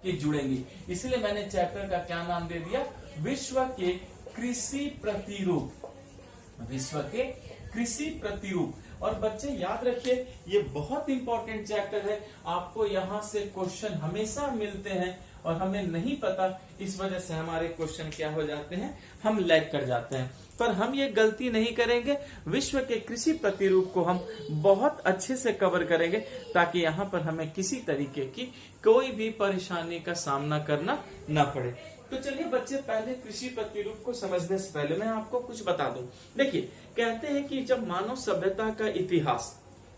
ये जुड़ेंगी। इसलिए मैंने चैप्टर का क्या नाम दे दिया, विश्व के कृषि प्रतिरूप, विश्व के कृषि प्रतिरूप। और बच्चे याद रखिए ये बहुत इंपॉर्टेंट चैप्टर है, आपको यहां से क्वेश्चन हमेशा मिलते हैं और हमें नहीं पता, इस वजह से हमारे क्वेश्चन क्या हो जाते हैं, हम लैग कर जाते हैं। पर हम ये गलती नहीं करेंगे, विश्व के कृषि प्रतिरूप को हम बहुत अच्छे से कवर करेंगे ताकि यहाँ पर हमें किसी तरीके की कोई भी परेशानी का सामना करना न पड़े। तो चलिए बच्चे, पहले कृषि प्रतिरूप को समझने से पहले मैं आपको कुछ बता दूं। देखिए, कहते हैं कि जब मानव सभ्यता का इतिहास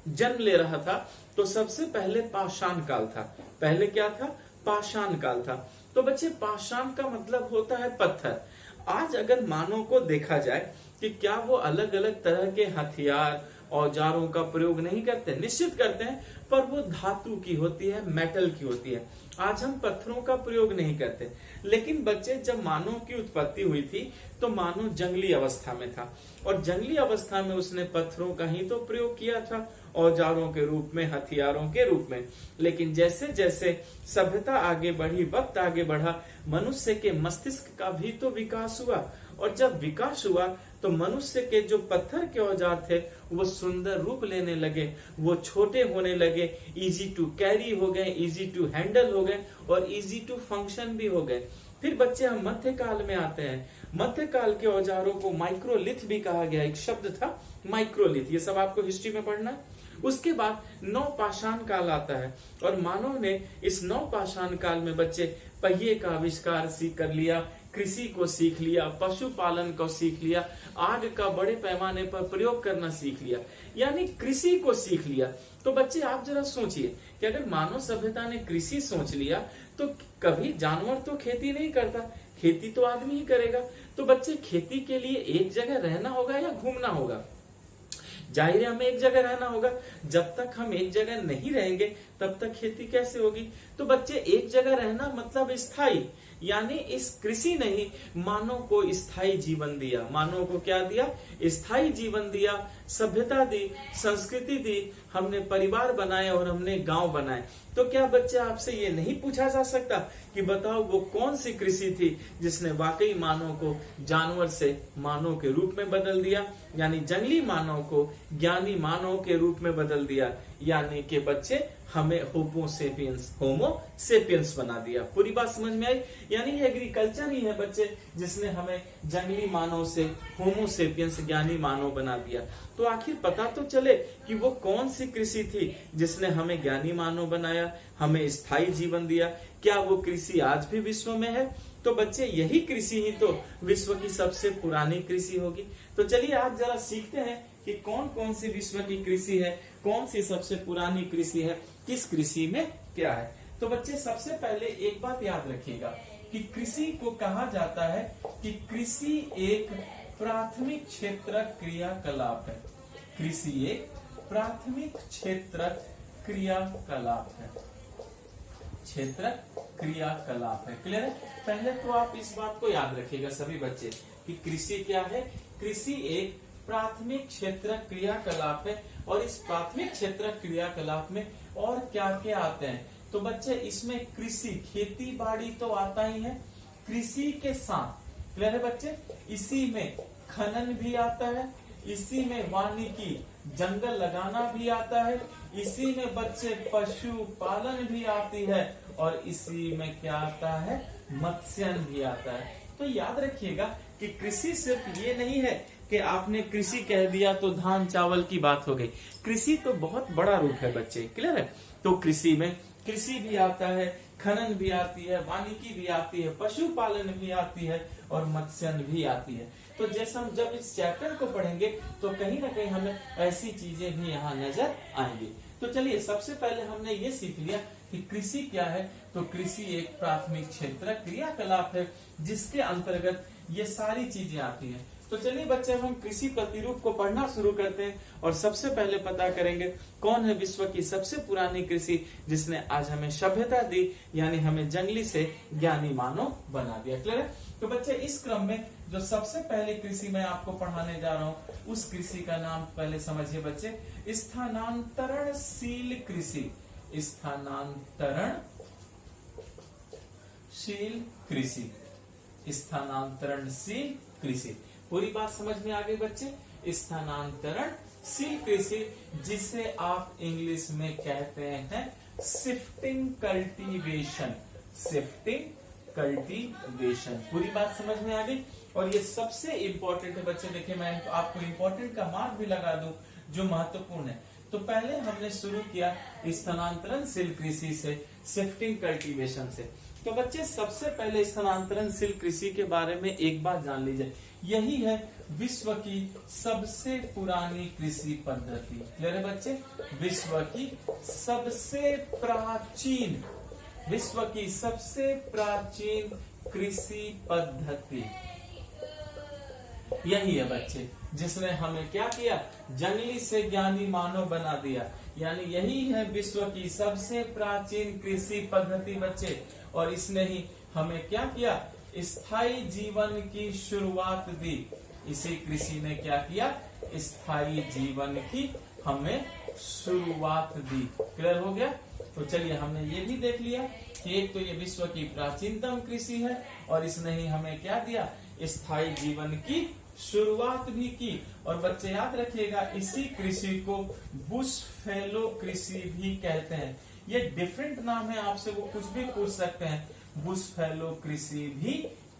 जन्म ले रहा था तो सबसे पहले पाषाण काल था। पहले क्या था, पाषाण काल था। तो बच्चे, पाषाण का मतलब होता है पत्थर। आज अगर मानव को देखा जाए कि क्या वो अलग अलग तरह के हथियार औजारों का प्रयोग नहीं करते, निश्चित करते हैं, पर वो धातु की होती है, मेटल की होती है। आज हम पत्थरों का प्रयोग नहीं करते। लेकिन बच्चे, जब मानव की उत्पत्ति हुई थी तो मानव जंगली अवस्था में था और जंगली अवस्था में उसने पत्थरों का ही तो प्रयोग किया था, औजारों के रूप में, हथियारों के रूप में। लेकिन जैसे जैसे सभ्यता आगे बढ़ी, वक्त आगे बढ़ा, मनुष्य के मस्तिष्क का भी तो विकास हुआ और जब विकास हुआ तो मनुष्य के जो पत्थर के औजार थे वो सुंदर रूप लेने लगे, वो छोटे होने लगे, इजी टू कैरी हो गए, इजी टू हैंडल हो गए और इजी टू फंक्शन भी हो गए। फिर बच्चे हम मध्यकाल में आते हैं। मध्यकाल के औजारों को माइक्रोलिथ भी कहा गया, एक शब्द था माइक्रोलिथ, ये सब आपको हिस्ट्री में पढ़ना है। उसके बाद नवपाषाण काल आता है और मानव ने इस नवपाषाण काल में बच्चे पहिए का आविष्कार सीख कर लिया, कृषि को सीख लिया, पशुपालन को सीख लिया, आग का बड़े पैमाने पर प्रयोग करना सीख लिया, यानी कृषि को सीख लिया। तो बच्चे आप जरा सोचिए कि अगर मानव सभ्यता ने कृषि सोच लिया तो कभी जानवर तो खेती नहीं करता, खेती तो आदमी ही करेगा। तो बच्चे, खेती के लिए एक जगह रहना होगा या घूमना होगा? जाहिर है हमें एक जगह रहना होगा। जब तक हम एक जगह नहीं रहेंगे तब तक खेती कैसे होगी? तो बच्चे, एक जगह रहना मतलब स्थायी, यानी इस कृषि ने ही मानव को स्थायी जीवन दिया। मानव को क्या दिया? स्थायी जीवन दिया, सभ्यता दी, संस्कृति दी, हमने परिवार बनाए और हमने गांव बनाए। तो क्या बच्चे आपसे ये नहीं पूछा जा सकता कि बताओ वो कौन सी कृषि थी जिसने वाकई मानव को जानवर से मानव के रूप में बदल दिया, यानी जंगली मानव को ज्ञानी मानव के रूप में बदल दिया, यानी कि बच्चे हमें होमो सेपियंस बना दिया। पूरी बात समझ में आई? यानी एग्रीकल्चर ही है बच्चे जिसने हमें जंगली मानव से होमो सेपियंस ज्ञानी मानव बना दिया। तो आखिर पता तो चले कि वो कौन सी कृषि थी जिसने हमें ज्ञानी मानव बनाया, हमें स्थायी जीवन दिया। क्या वो कृषि आज भी विश्व में है? तो बच्चे, यही कृषि ही तो विश्व की सबसे पुरानी कृषि होगी। तो चलिए आज जरा सीखते हैं कि कौन कौन सी विश्व की कृषि है, कौन सी सबसे पुरानी कृषि है, किस कृषि में क्या है। तो बच्चे, सबसे पहले एक बात याद रखिएगा कि कृषि को कहा जाता है कि कृषि एक प्राथमिक क्षेत्र क्रियाकलाप है। कृषि एक प्राथमिक क्षेत्र क्रियाकलाप है, क्षेत्र क्रियाकलाप है। क्लियर है? पहले तो आप इस बात को याद रखिएगा सभी बच्चे कि कृषि क्या है। कृषि एक प्राथमिक क्षेत्र क्रियाकलाप है और इस प्राथमिक क्षेत्र क्रियाकलाप में और क्या क्या आते हैं? तो बच्चे, इसमें कृषि, खेती बाड़ी तो आता ही है, कृषि के साथ, क्लियर है बच्चे, इसी में खनन भी आता है, इसी में वानिकी, जंगल लगाना भी आता है, इसी में बच्चे पशु पालन भी आती है और इसी में क्या आता है? मत्स्यन भी आता है। तो याद रखिएगा कि कृषि सिर्फ ये नहीं है कि आपने कृषि कह दिया तो धान चावल की बात हो गई। कृषि तो बहुत बड़ा रूप है बच्चे, क्लियर है? तो कृषि में कृषि भी आता है, खनन भी आती है, वानिकी भी आती है, पशुपालन भी आती है और मत्स्यन भी आती है। तो जैसे हम जब इस चैप्टर को पढ़ेंगे तो कहीं ना कहीं हमें ऐसी चीजें भी यहाँ नजर आएंगी। तो चलिए, सबसे पहले हमने ये सीख लिया कि कृषि क्या है। तो कृषि एक प्राथमिक क्षेत्र क्रियाकलाप है जिसके अंतर्गत ये सारी चीजें आती हैं। तो चलिए बच्चे, हम कृषि प्रतिरूप को पढ़ना शुरू करते हैं और सबसे पहले पता करेंगे कौन है विश्व की सबसे पुरानी कृषि जिसने आज हमें सभ्यता दी, यानी हमें जंगली से ज्ञानी मानव बना दिया। क्लियर है? तो बच्चे, इस क्रम में जो सबसे पहले कृषि मैं आपको पढ़ाने जा रहा हूँ उस कृषि का नाम पहले समझिए बच्चे, स्थानांतरणशील कृषि। स्थानांतरणशील स्थानांतरणशील कृषि, स्थानांतरणशील कृषि। पूरी बात समझ में आ गई बच्चे? स्थानांतरणशील कृषि, जिसे आप इंग्लिश में कहते हैं शिफ्टिंग कल्टीवेशन, शिफ्टिंग कल्टीवेशन। पूरी बात समझ में आ गई? और ये सबसे इंपॉर्टेंट है बच्चे। देखिए मैं आपको इंपॉर्टेंट का मार्क भी लगा दूं जो महत्वपूर्ण है। तो पहले हमने शुरू किया स्थानांतरणशील कृषि से, शिफ्टिंग कल्टीवेशन से। तो बच्चे सबसे पहले स्थानांतरणशील कृषि के बारे में एक बात जान लीजिए, यही है विश्व की सबसे पुरानी कृषि पद्धति। क्लियर है बच्चे? विश्व की सबसे प्राचीन, विश्व की सबसे प्राचीन कृषि पद्धति यही है बच्चे, जिसने हमें क्या किया? जंगली से ज्ञानी मानव बना दिया। यानी यही है विश्व की सबसे प्राचीन कृषि पद्धति बच्चे। और इसने ही हमें क्या किया? स्थायी जीवन की शुरुआत दी। इसी कृषि ने क्या किया? स्थायी जीवन की हमें शुरुआत दी। क्लियर हो गया? तो चलिए हमने ये भी देख लिया कि एक तो ये विश्व की प्राचीनतम कृषि है और इसने ही हमें क्या दिया? स्थायी जीवन की शुरुआत भी की। और बच्चे याद रखिएगा, इसी कृषि को बुशफेलो कृषि भी कहते हैं। ये डिफरेंट नाम है, आपसे वो कुछ भी पूछ सकते हैं, बुशफेलो कृषि भी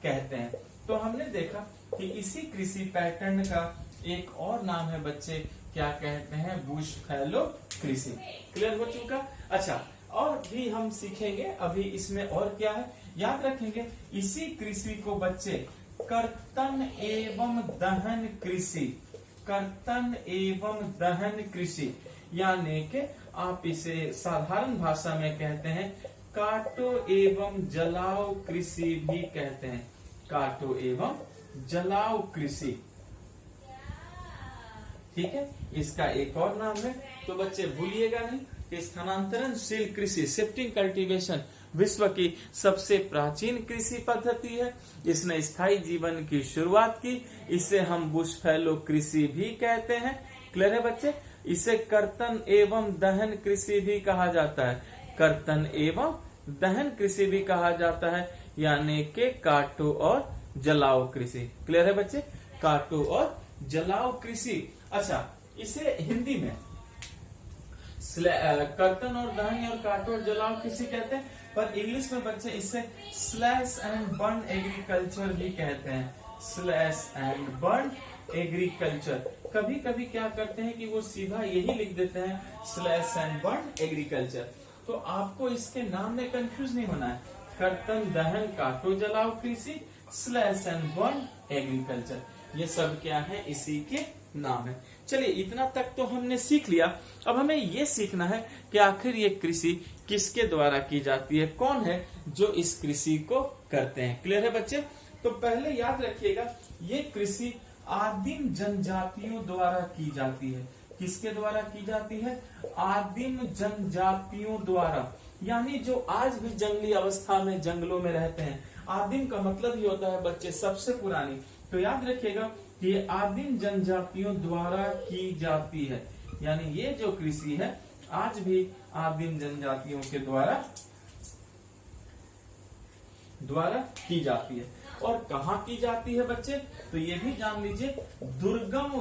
कहते हैं। तो हमने देखा कि इसी कृषि पैटर्न का एक और नाम है बच्चे, क्या कहते हैं? बुशफेलो कृषि। क्लियर हो चुका? अच्छा, और भी हम सीखेंगे अभी इसमें और क्या है, याद रखेंगे। इसी कृषि को बच्चे कर्तन एवं दहन कृषि, कर्तन एवं दहन कृषि, यानी कि आप इसे साधारण भाषा में कहते हैं काटो एवं जलाओ कृषि भी कहते हैं, काटो एवं जलाओ कृषि। ठीक है, इसका एक और नाम है। तो बच्चे भूलिएगा नहीं कि स्थानांतरणशील कृषि, शिफ्टिंग कल्टीवेशन विश्व की सबसे प्राचीन कृषि पद्धति है। इसने स्थायी जीवन की शुरुआत की। इसे हम बुशफेलो कृषि भी कहते हैं। क्लियर है बच्चे? इसे कर्तन एवं दहन कृषि भी कहा जाता है, कर्तन एवं दहन कृषि भी कहा जाता है, यानी कि काटो और जलाओ कृषि। क्लियर है बच्चे? काटो और जलाओ कृषि। अच्छा, इसे हिंदी में कर्तन और दहन और काटो और जलाओ कृषि कहते हैं, पर इंग्लिश में बच्चे इसे स्लैश एंड बर्न एग्रीकल्चर भी कहते हैं, स्लैश एंड बर्न एग्रीकल्चर। कभी कभी क्या करते हैं कि वो सीधा यही लिख देते हैं स्लैश एंड बर्न एग्रीकल्चर। तो आपको इसके नाम में कंफ्यूज नहीं होना है। कर्तन दहन काटो जलाओ कृषि, स्लैश एंड बर्न एग्रीकल्चर, ये सब क्या है? इसी के नाम है। चलिए इतना तक तो हमने सीख लिया। अब हमें ये सीखना है कि आखिर ये कृषि किसके द्वारा की जाती है, कौन है जो इस कृषि को करते हैं। क्लियर है बच्चे? तो पहले याद रखिएगा, ये कृषि आदिम जनजातियों द्वारा की जाती है। किसके द्वारा की जाती है? आदिम जनजातियों द्वारा, यानी जो आज भी जंगली अवस्था में जंगलों में रहते हैं। आदिम का मतलब ही होता है बच्चे सबसे पुरानी। तो याद रखिएगा ये आदिम जनजातियों द्वारा की जाती है, यानी ये जो कृषि है आज भी आदिम जनजातियों के द्वारा की जाती है। और कहाँ की जाती है बच्चे? तो ये भी जान लीजिए, दुर्गम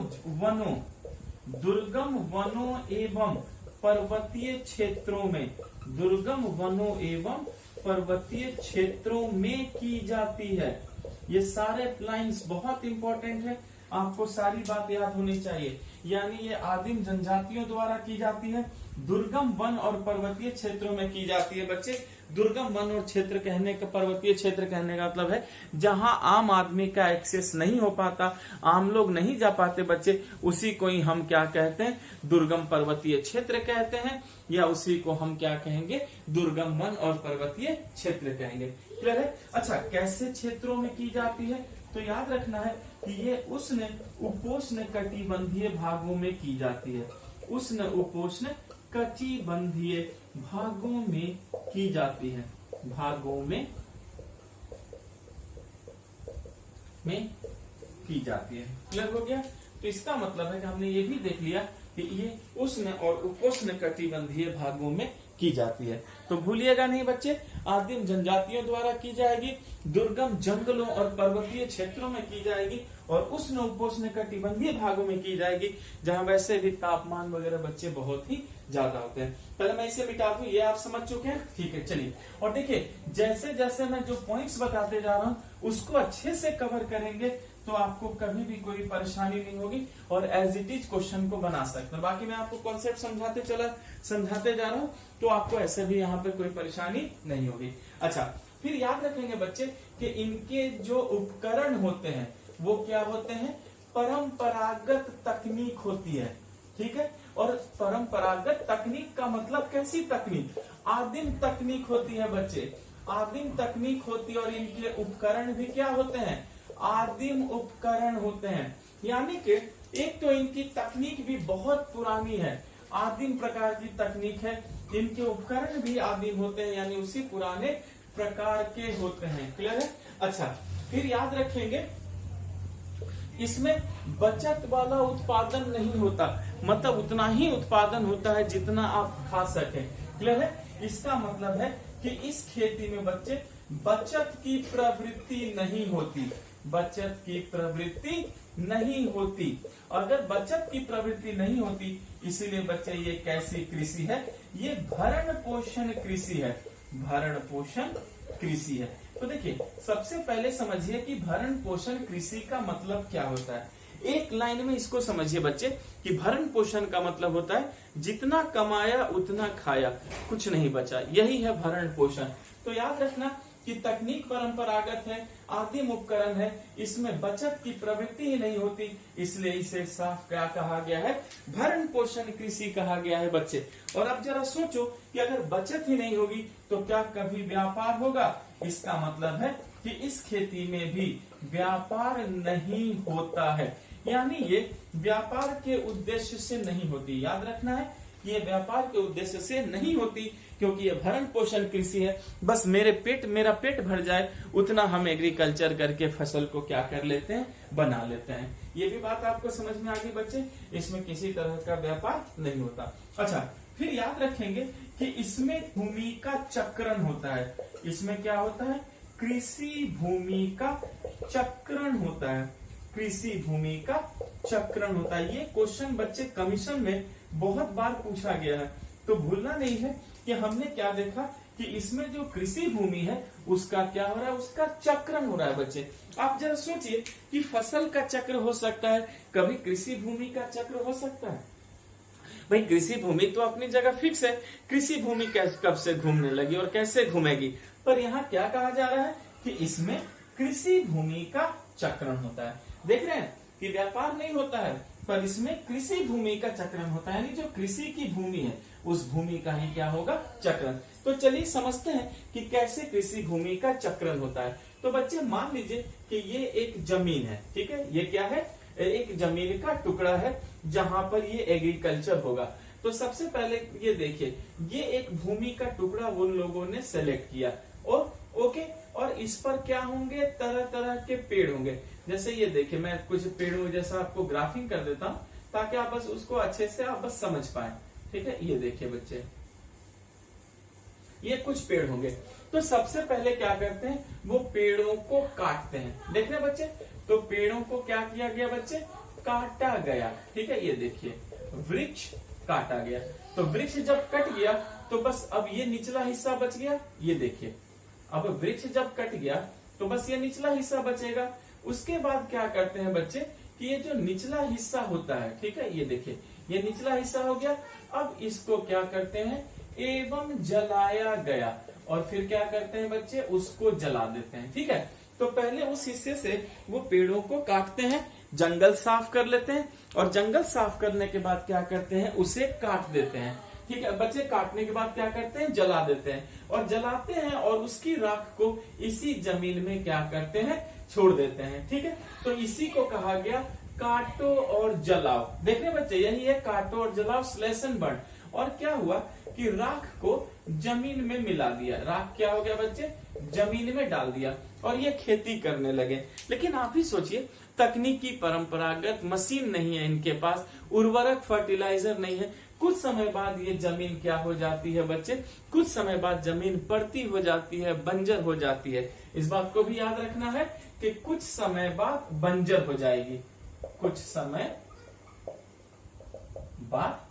वनों एवं पर्वतीय क्षेत्रों में, दुर्गम वनों एवं पर्वतीय क्षेत्रों में की जाती है। ये सारे लाइंस बहुत इंपॉर्टेंट है, आपको सारी बात याद होनी चाहिए। यानी ये आदिम जनजातियों द्वारा की जाती है, दुर्गम वन और पर्वतीय क्षेत्रों में की जाती है। बच्चे दुर्गम वन और क्षेत्र कहने का, पर्वतीय क्षेत्र कहने का मतलब है जहां आम आदमी का एक्सेस नहीं हो पाता, आम लोग नहीं जा पाते बच्चे, उसी को ही हम क्या कहते हैं? दुर्गम पर्वतीय क्षेत्र कहते हैं, या उसी को हम क्या कहेंगे? दुर्गम वन और पर्वतीय क्षेत्र कहेंगे। क्लियर है? अच्छा, कैसे क्षेत्रों में की जाती है? तो याद रखना है कि ये उष्ण उपोष्ण कटिबंधीय भागों में की जाती है, उष्ण उपोष्ण कटिबंधीय भागों में की जाती है, भागों में की जाती है। क्लियर हो गया? तो इसका मतलब है कि हमने ये भी देख लिया कि ये उष्ण और उपोष्ण कटिबंधीय भागों में की जाती है। तो भूलिएगा नहीं बच्चे, आदिम जनजातियों द्वारा की जाएगी, दुर्गम जंगलों और पर्वतीय क्षेत्रों में की जाएगी, और उष्ण उपोष्ण कटिबंधीय भागों में की जाएगी, जहां वैसे भी तापमान वगैरह बच्चे बहुत ही ज्यादा होते हैं। पहले मैं इसे मिटा दूं, ये आप समझ चुके हैं, ठीक है। चलिए, और देखिए जैसे जैसे मैं जो पॉइंट्स बताते जा रहा हूं उसको अच्छे से कवर करेंगे तो आपको कभी भी कोई परेशानी नहीं होगी और एज इट इज क्वेश्चन को बना सकते हैं। बाकी मैं आपको कॉन्सेप्ट समझाते जा रहा हूं, तो आपको ऐसे भी यहाँ पे कोई परेशानी नहीं होगी। अच्छा, फिर याद रखेंगे बच्चे कि इनके जो उपकरण होते हैं वो क्या होते हैं, परंपरागत तकनीक होती है, ठीक है। और परंपरागत तकनीक का मतलब कैसी तकनीक, आदिम तकनीक होती है बच्चे, आदिम तकनीक होती है, और इनके उपकरण भी क्या होते हैं, आदिम उपकरण होते हैं। यानी कि एक तो इनकी तकनीक भी बहुत पुरानी है, आदिम प्रकार की तकनीक है, इनके उपकरण भी आदिम होते हैं, यानी उसी पुराने प्रकार के होते हैं। क्लियर है। अच्छा, फिर याद रखेंगे इसमें बचत वाला उत्पादन नहीं होता, मतलब उतना ही उत्पादन होता है जितना आप खा सके। क्लियर है। इसका मतलब है कि इस खेती में बच्चे बचत की प्रवृत्ति नहीं होती, बचत की प्रवृत्ति नहीं होती। अगर बचत की प्रवृत्ति नहीं होती, इसीलिए बच्चे ये कैसी कृषि है, ये भरण पोषण कृषि है, भरण पोषण कृषि है। तो देखिए सबसे पहले समझिए कि भरण पोषण कृषि का मतलब क्या होता है। एक लाइन में इसको समझिए बच्चे कि भरण पोषण का मतलब होता है जितना कमाया उतना खाया, कुछ नहीं बचा, यही है भरण पोषण। तो याद रखना कि तकनीक परंपरागत है, आदिम उपकरण है, इसमें बचत की प्रवृत्ति ही नहीं होती, इसलिए इसे साफ क्या कहा गया है, भरण पोषण कृषि कहा गया है बच्चे। और अब जरा सोचो कि अगर बचत ही नहीं होगी तो क्या कभी व्यापार होगा, इसका मतलब है कि इस खेती में भी व्यापार नहीं होता है, यानी ये व्यापार के उद्देश्य से नहीं होती। याद रखना है ये व्यापार के उद्देश्य से नहीं होती, क्योंकि ये भरण पोषण कृषि है, बस मेरा पेट भर जाए उतना हम एग्रीकल्चर करके फसल को क्या कर लेते हैं, बना लेते हैं। ये भी बात आपको समझ में आ गई बच्चे, इसमें किसी तरह का व्यापार नहीं होता। अच्छा, फिर याद रखेंगे कि इसमें भूमि का चक्रण होता है, इसमें क्या होता है, कृषि भूमि का चक्रण होता है, कृषि भूमि का चक्रण होता है। ये क्वेश्चन बच्चे कमीशन में बहुत बार पूछा गया है, तो भूलना नहीं है कि हमने क्या देखा कि इसमें जो कृषि भूमि है उसका क्या हो रहा है, उसका चक्रण हो रहा है बच्चे। आप जरा सोचिए कि फसल का चक्र हो सकता है, कभी कृषि भूमि का चक्र हो सकता है। भाई कृषि भूमि तो अपनी जगह फिक्स है, कृषि भूमि कब से घूमने लगी और कैसे घूमेगी, पर यहाँ क्या कहा जा रहा है कि इसमें कृषि भूमि का चक्रण होता है। देख रहे हैं कि व्यापार नहीं होता है, पर इसमें कृषि भूमि का चक्रण होता है, यानी जो कृषि की भूमि है उस भूमि का ही क्या होगा, चक्रण। तो चलिए समझते हैं कि कैसे कृषि भूमि का चक्रण होता है। तो बच्चे मान लीजिए कि ये एक जमीन है, ठीक है, ये क्या है, एक जमीन का टुकड़ा है जहां पर ये एग्रीकल्चर होगा। तो सबसे पहले ये देखिए, ये एक भूमि का टुकड़ा उन लोगों ने सेलेक्ट किया, और ओके, और इस पर क्या होंगे, तरह तरह के पेड़ होंगे। जैसे ये देखिए, मैं कुछ पेड़ों जैसा आपको ग्राफिंग कर देता हूँ ताकि आप बस उसको अच्छे से आप बस समझ पाए, ठीक है। ये देखिए बच्चे, ये कुछ पेड़ होंगे। तो सबसे पहले क्या करते हैं, वो पेड़ों को काटते हैं। देख रहे बच्चे, तो पेड़ों को क्या किया गया बच्चे, काटा गया, ठीक है। ये देखिए वृक्ष काटा गया, तो वृक्ष जब कट गया तो बस अब ये निचला हिस्सा बच गया। ये देखिए, अब वृक्ष जब कट गया तो बस ये निचला हिस्सा बचेगा। उसके बाद क्या करते हैं बच्चे कि ये जो निचला हिस्सा होता है, ठीक है, ये देखिए ये निचला हिस्सा हो गया। अब इसको क्या करते हैं, एवं जलाया गया, और फिर क्या करते हैं बच्चे, उसको जला देते हैं, ठीक है। तो पहले उस हिस्से से वो पेड़ों को काटते हैं, जंगल साफ कर लेते हैं, और जंगल साफ करने के बाद क्या करते हैं, उसे काट देते हैं, ठीक है। बच्चे काटने के बाद क्या करते हैं, जला देते हैं, और जलाते हैं और उसकी राख को इसी जमीन में क्या करते हैं, छोड़ देते हैं, ठीक है। तो इसी को कहा गया काटो और जलाओ। देखने बच्चे, यही है काटो और जलाओ स्लैश एंड बर्न। और क्या हुआ कि राख को जमीन में मिला दिया, राख क्या हो गया बच्चे, जमीन में डाल दिया, और ये खेती करने लगे। लेकिन आप ही सोचिए, तकनीकी परंपरागत मशीन नहीं है इनके पास, उर्वरक फर्टिलाइजर नहीं है, कुछ समय बाद ये जमीन क्या हो जाती है बच्चे, कुछ समय बाद जमीन पड़ती हो जाती है, बंजर हो जाती है। इस बात को भी याद रखना है कि कुछ समय बाद बंजर हो जाएगी, कुछ समय बाद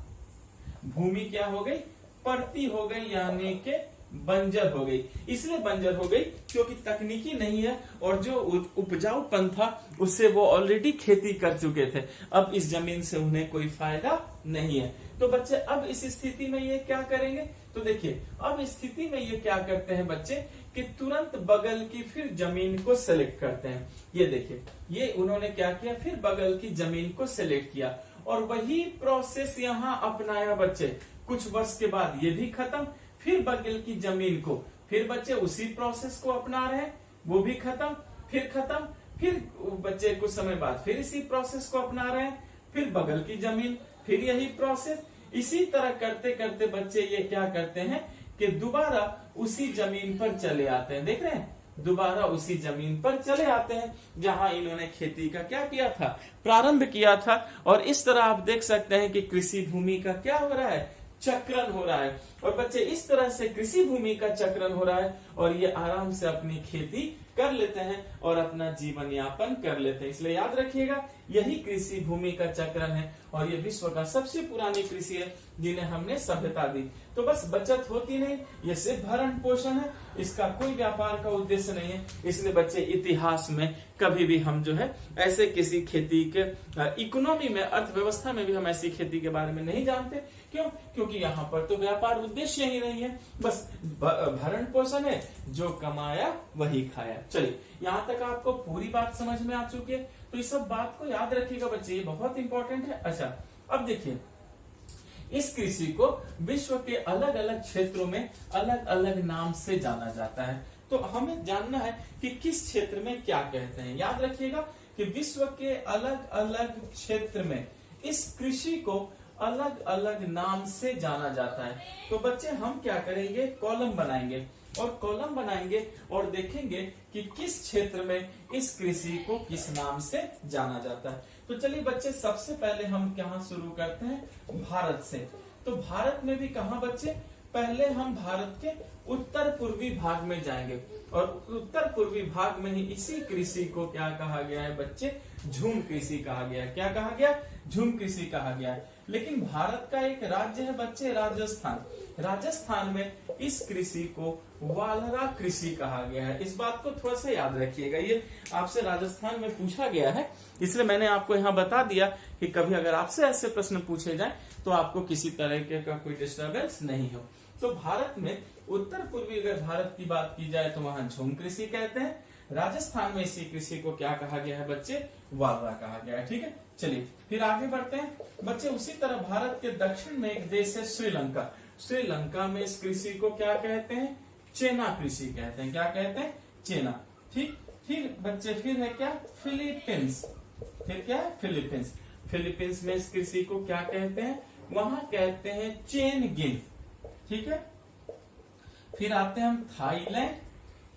भूमि क्या हो गई, पड़ती हो गई, यानी कि बंजर हो गई। इसलिए बंजर हो गई क्योंकि तकनीकी नहीं है और जो उपजाऊपन था उससे वो ऑलरेडी खेती कर चुके थे। अब इस जमीन से उन्हें कोई फायदा नहीं है। तो बच्चे अब इस स्थिति में ये क्या करेंगे, तो देखिए अब स्थिति में ये क्या करते हैं बच्चे कि तुरंत बगल की फिर जमीन को सेलेक्ट करते हैं। ये देखिए, ये उन्होंने क्या किया, फिर बगल की जमीन को सेलेक्ट किया और वही प्रोसेस यहाँ अपनाया बच्चे। कुछ वर्ष के बाद ये भी खत्म, फिर बगल की जमीन को, फिर बच्चे उसी प्रोसेस को अपना रहे हैं, वो भी खत्म, फिर बच्चे कुछ समय बाद फिर इसी प्रोसेस को अपना रहे हैं, फिर बगल की जमीन, फिर यही प्रोसेस। इसी तरह करते करते बच्चे ये क्या करते हैं कि दोबारा उसी जमीन पर चले आते हैं। देख रहे हैं, दोबारा उसी जमीन पर चले आते हैं जहां इन्होंने खेती का क्या किया था, प्रारंभ किया था। और इस तरह आप देख सकते हैं कि कृषि भूमि का क्या हो रहा है, चक्रण हो रहा है। और बच्चे इस तरह से कृषि भूमि का चक्रण हो रहा है और ये आराम से अपनी खेती कर लेते हैं और अपना जीवन यापन कर लेते हैं। इसलिए याद रखिएगा, यही कृषि भूमि का चक्रण है और ये विश्व का सबसे पुरानी कृषि है जिन्हें हमने सभ्यता दी। तो बस बचत होती नहीं, ये सिर्फ भरण पोषण है, इसका कोई व्यापार का उद्देश्य नहीं है। इसलिए बच्चे इतिहास में कभी भी हम जो है ऐसे किसी खेती के इकोनॉमी में, अर्थव्यवस्था में भी हम ऐसी खेती के बारे में नहीं जानते। क्यों? क्योंकि यहाँ पर तो व्यापार उद्देश्य ही नहीं है, बस भरण पोषण है, जो कमाया वही खाया। चलिए, यहाँ तक आपको पूरी बात समझ में आ चुकी है, तो इस सब बात को याद रखिएगा बच्चे, ये बहुत इंपॉर्टेंट है। अच्छा, अब देखिए, इस कृषि को विश्व के अलग अलग क्षेत्रों में अलग अलग नाम से जाना जाता है। तो हमें जानना है कि किस क्षेत्र में क्या कहते हैं। याद रखिएगा कि विश्व के अलग अलग क्षेत्र में इस कृषि को अलग अलग नाम से जाना जाता है। तो बच्चे हम क्या करेंगे, कॉलम बनाएंगे और कॉलम बनाएंगे और देखेंगे कि किस क्षेत्र में इस कृषि को किस नाम से जाना जाता है। तो चलिए बच्चे, सबसे पहले हम कहाँ शुरू करते हैं, भारत से। तो भारत में भी कहाँ बच्चे, पहले हम भारत के उत्तर पूर्वी भाग में जाएंगे और उत्तर पूर्वी भाग में ही इसी कृषि को क्या कहा गया है बच्चे, झूम कृषि कहा गया है। क्या कहा गया, झूम कृषि कहा गया है। लेकिन भारत का एक राज्य है बच्चे, राजस्थान। राजस्थान में इस कृषि को वालरा कृषि कहा गया है। इस बात को थोड़ा सा याद रखिएगा, ये आपसे राजस्थान में पूछा गया है, इसलिए मैंने आपको यहाँ बता दिया कि कभी अगर आपसे ऐसे प्रश्न पूछे जाए तो आपको किसी तरह का कोई डिस्टर्बेंस नहीं हो। तो भारत में उत्तर पूर्वी अगर भारत की बात की जाए तो वहां झूम कृषि कहते हैं। राजस्थान में इसी कृषि को क्या कहा गया है बच्चे, वालरा कहा गया है। ठीक है, चलिए फिर आगे बढ़ते हैं बच्चे। उसी तरह भारत के दक्षिण में एक देश है श्रीलंका। श्रीलंका में इस कृषि को क्या कहते हैं, चेना कृषि कहते हैं। क्या कहते हैं, चेना। ठीक, फिर बच्चे फिर है क्या, फिलीपींस। फिर क्या है, फिलीपींस। फिलीपींस में इस कृषि को क्या कहते हैं, वहां कहते हैं चेन गिन। ठीक है, फिर आते हैं हम थाईलैंड।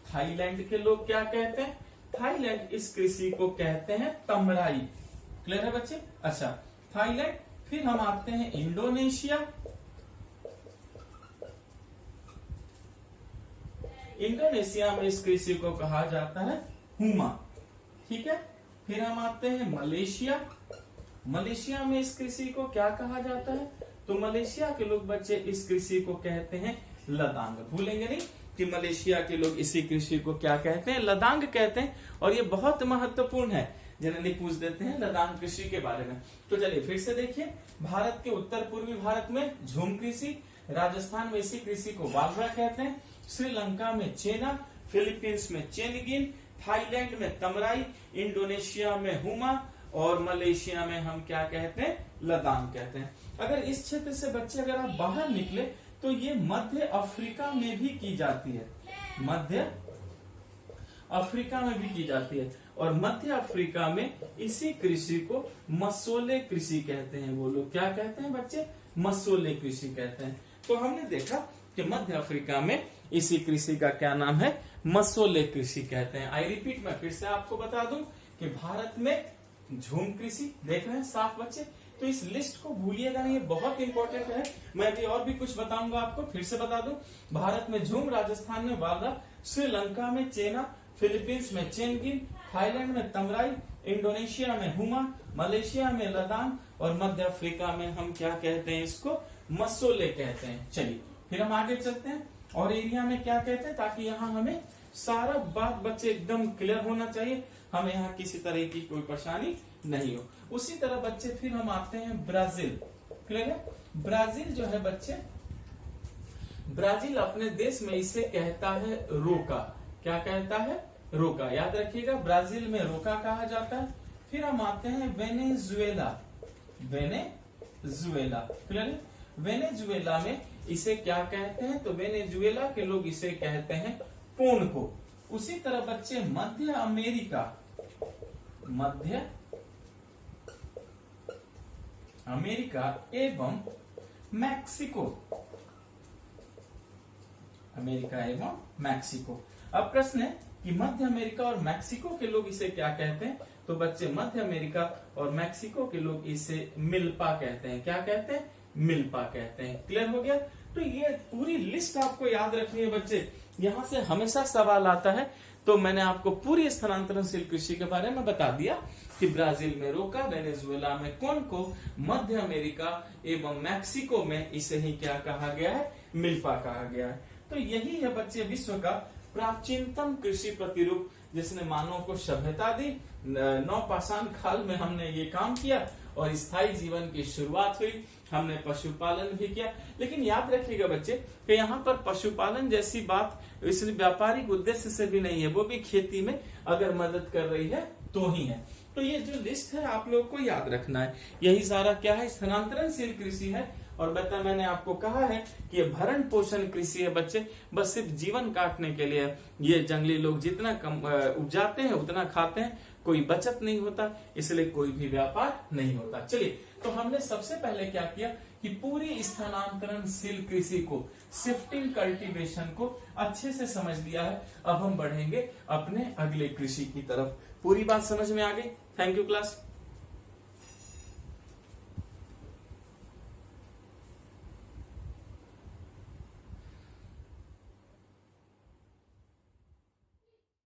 थाईलैंड के लोग क्या कहते हैं, थाईलैंड इस कृषि को कहते हैं तमराई। क्लियर है बच्चे। अच्छा, थाईलैंड। फिर हम आते हैं इंडोनेशिया। इंडोनेशिया में इस कृषि को कहा जाता है हुमा। ठीक है, फिर हम आते हैं मलेशिया। मलेशिया में इस कृषि को क्या कहा जाता है, तो मलेशिया के लोग बच्चे इस कृषि को कहते हैं लदांग। भूलेंगे नहीं कि मलेशिया के लोग इसी कृषि को क्या कहते हैं, लदांग कहते हैं। और ये बहुत महत्वपूर्ण है, जनरली पूछ देते हैं लदांग कृषि के बारे में। तो चलिए फिर से देखिए, भारत के उत्तर पूर्वी भारत में झूम कृषि, राजस्थान में इसी कृषि को वालरा कहते हैं, श्रीलंका में चेना, फिलीपींस में चेनगिन, थाईलैंड में तमराई, इंडोनेशिया में हुमा और मलेशिया में हम क्या कहते हैं, लदांग कहते हैं। अगर इस क्षेत्र से बच्चे अगर आप बाहर निकले तो ये मध्य अफ्रीका में भी की जाती है। मध्य अफ्रीका में भी की जाती है और मध्य अफ्रीका में इसी कृषि को मसोले कृषि कहते हैं। वो लोग क्या कहते हैं बच्चे, मसोले कृषि कहते हैं। तो हमने देखा कि मध्य अफ्रीका में इसी कृषि का क्या नाम है, मसोले कृषि कहते हैं। आई रिपीट, मैं फिर से आपको बता दूं कि भारत में झूम कृषि, देख रहे हैं साफ बच्चे, तो इस लिस्ट को भूलिएगा नहीं, ये बहुत इंपॉर्टेंट है। मैं अभी और भी कुछ बताऊंगा आपको, फिर से बता दूं। भारत में झूम, राजस्थान में वाला, श्रीलंका में चेना, फिलीपींस में चेंगिन, थाईलैंड में तमराई, इंडोनेशिया में हुमा, मलेशिया में लदान और मध्य अफ्रीका में हम क्या कहते हैं, इसको मसोले कहते हैं। चलिए फिर हम आगे चलते हैं और एरिया में क्या कहते हैं, ताकि यहाँ हमें सारा बात बच्चे एकदम क्लियर होना चाहिए, हमें यहाँ किसी तरह की कोई परेशानी नहीं हो। उसी तरह बच्चे फिर हम आते हैं ब्राजील। क्लियर है? ब्राजील जो है बच्चे, ब्राजील अपने देश में इसे कहता है रोका। क्या कहता है? रोका। याद रखिएगा, ब्राजील में रोका कहा जाता है। फिर हम आते हैं वेनेजुएला। वेनेजुएला, क्लियर है? वेनेजुएला में इसे क्या कहते हैं, तो वेनेजुएला के लोग इसे कहते हैं पोन को। उसी तरह बच्चे मध्य अमेरिका, मध्य अमेरिका एवं मैक्सिको, अमेरिका एवं मैक्सिको। अब प्रश्न है कि मध्य अमेरिका और मैक्सिको के लोग इसे क्या कहते हैं, तो बच्चे मध्य अमेरिका और मैक्सिको के लोग इसे मिल्पा कहते हैं। क्या कहते हैं? मिल्पा कहते हैं। क्लियर हो गया? तो ये पूरी लिस्ट आपको याद रखनी है बच्चे, यहाँ से हमेशा सवाल आता है। तो मैंने आपको पूरी स्थानांतरणशील कृषि के बारे में बता दिया कि ब्राजील में रोका, वेनेजुएला में कोनको, मध्य अमेरिका एवं मैक्सिको में इसे ही क्या कहा गया है, मिल्पा कहा गया है। तो यही है बच्चे विश्व का प्राचीनतम कृषि प्रतिरूप, जिसने मानव को सभ्यता दी। नवपाषाण काल में हमने ये काम किया और स्थायी जीवन की शुरुआत हुई। हमने पशुपालन भी किया, लेकिन याद रखिएगा बच्चे कि यहाँ पर पशुपालन जैसी बात इसलिए व्यापारिक उद्देश्य से भी नहीं है, वो भी खेती में अगर मदद कर रही है तो ही है। तो ये जो लिस्ट है आप लोग को याद रखना है। यही सारा क्या है, स्थानांतरणशील कृषि है। और बता मैंने आपको कहा है कि ये भरण पोषण कृषि है बच्चे, बस सिर्फ जीवन काटने के लिए। ये जंगली लोग जितना कम उपजाते हैं उतना खाते हैं, कोई बचत नहीं होता, इसलिए कोई भी व्यापार नहीं होता। चलिए, तो हमने सबसे पहले क्या किया कि पूरी स्थानांतरणशील कृषि को, शिफ्टिंग कल्टीवेशन को अच्छे से समझ लिया है। अब हम बढ़ेंगे अपने अगले कृषि की तरफ। पूरी बात समझ में आ गई? Thank you class.